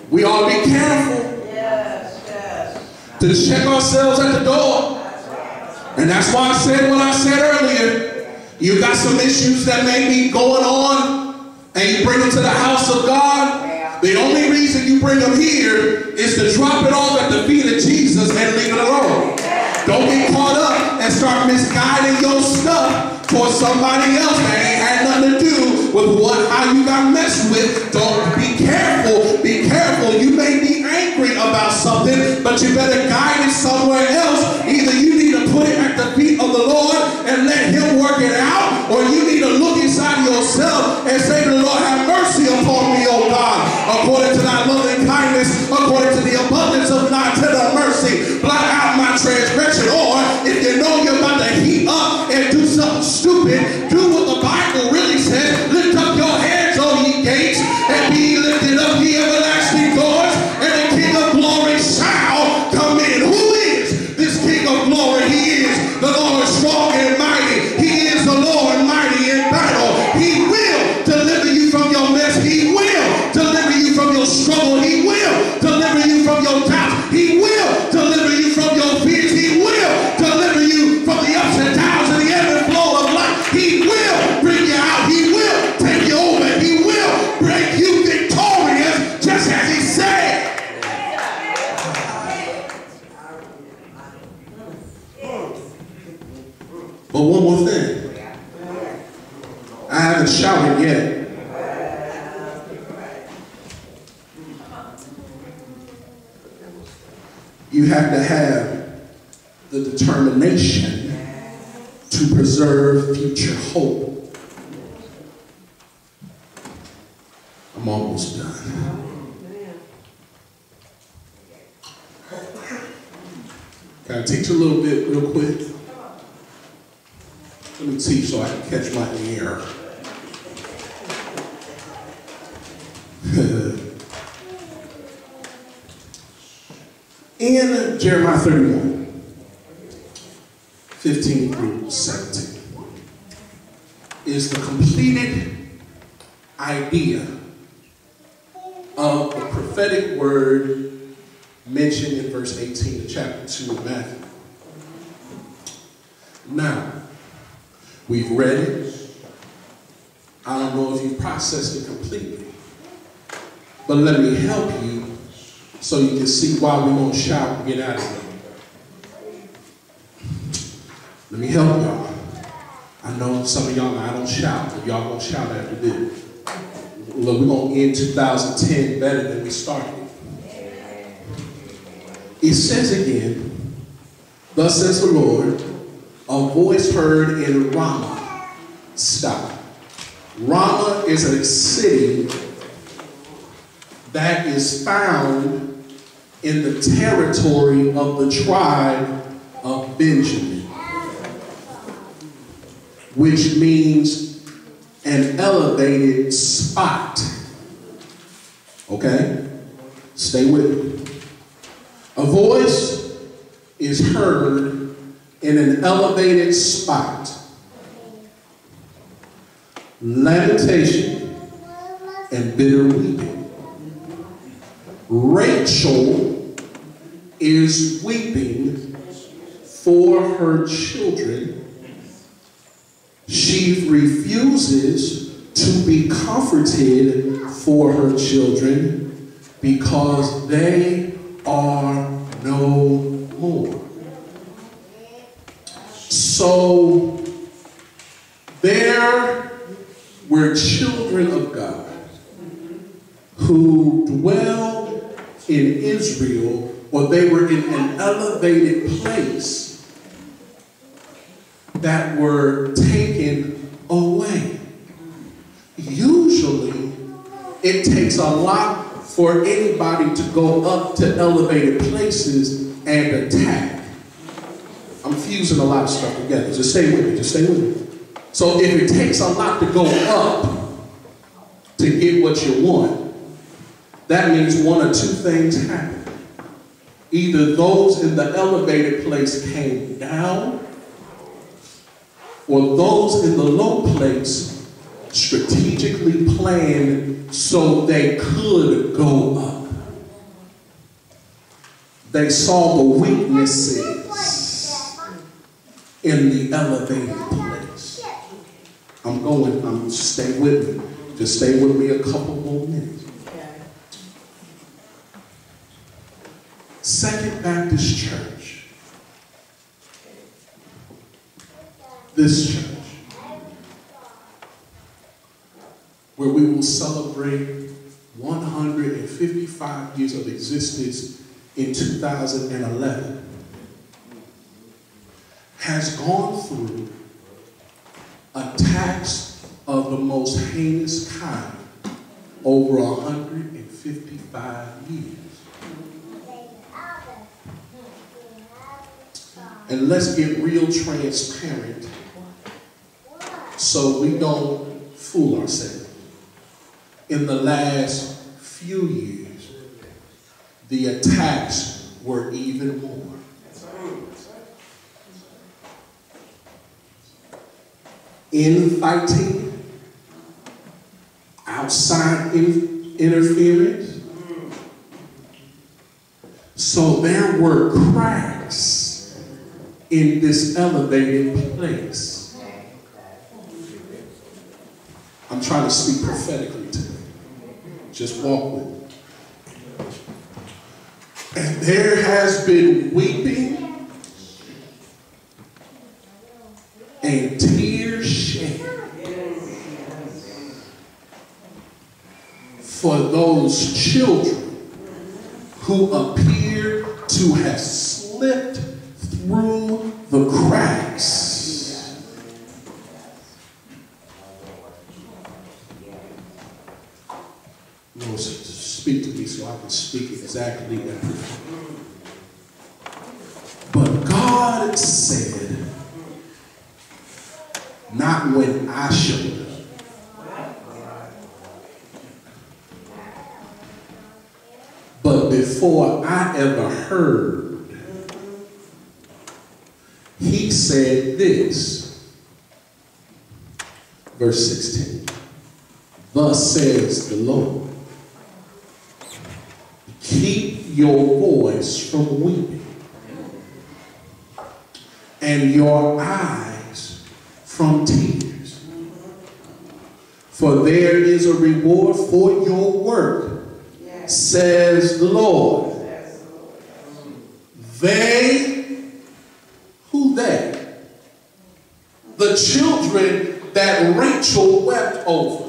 We ought to be careful to check ourselves at the door. And that's why I said what I said earlier. You got some issues that may be going on, and you bring them to the house of God. The only reason you bring them here is to drop it off at the feet of Jesus and leave it alone. Don't get caught up and start misguiding your stuff towards somebody else that ain't had nothing to do with how you got messed with. Don't be careful. Be careful. You may be angry about something, but you better guide it somewhere else. Either you need to put it at the feet of the Lord and let him work it out, or you need to look inside yourself and say to the Lord, have mercy upon me, O God, according to thy loving kindness, according to the abundance of thy tender mercy, blot out my transgression. Or if you know you're about to heat up and do something stupid, do what the Bible really says. Lift up your heads, O ye gates, and be ye lifted up, ye everlasting doors, and the King of glory shall come in. Who is this King of glory? He is the Lord strong and mighty. He is the Lord mighty in battle. He will deliver you from your mess. He will deliver you from your struggle. He will deliver you from your doubts. He will deliver you from your fears. He will deliver you from the ups and downs and the ebb and flow of life. He will bring you out. He will take you over. He will break you victorious, just as he said. But one more thing. I haven't shouted yet. You have to have the determination to preserve future hope. I'm almost done. Can I teach a little bit real quick? Let me teach so I can catch my ear. In Jeremiah 31, 15 through 17, is the completed idea of the prophetic word mentioned in verse 18 of chapter 2 of Matthew. Now, we've read it. I don't know if you've processed it completely, but let me help you so you can see why we won't shout and get out of here. Let me help y'all. I know some of y'all, I don't shout, but y'all gonna shout after this. Look, we're gonna end 2010 better than we started. It says again, thus says the Lord, a voice heard in Ramah. Stop. Ramah is a city that is found in the territory of the tribe of Benjamin, which means an elevated spot. Okay? Stay with me. A voice is heard in an elevated spot. Lamentation and bitter weeping. Rachel is weeping for her children. She refuses to be comforted for her children because they are no more. So there were children of God who dwelled in Israel, or they were in an elevated place that were taken away. Usually, it takes a lot for anybody to go up to elevated places and attack. I'm fusing a lot of stuff together. Just stay with me. Just stay with me. So if it takes a lot to go up to get what you want, that means one or two things happen. Either those in the elevated place came down, or those in the low place strategically planned so they could go up. They saw the weaknesses in the elevated place. Stay with me. Just stay with me a couple more minutes. Second Baptist Church. This church, where we will celebrate 155 years of existence in 2011, has gone through attacks of the most heinous kind over 155 years. And let's get real transparent so we don't fool ourselves. In the last few years, the attacks were even more. Infighting, outside interference. So there were cracks in this elevated place. I'm trying to speak prophetically to you. Just walk with me. And there has been weeping and tears shed for those children who appear to have slipped through the cracks. Lord, speak to me so I can speak exactly that. But God said, not when I showed up. But before I ever heard, he said this. Verse 16. Thus says the Lord, keep your voice from weeping and your eyes from tears. For there is a reward for your work, says the Lord. They, who they? The children that Rachel wept over.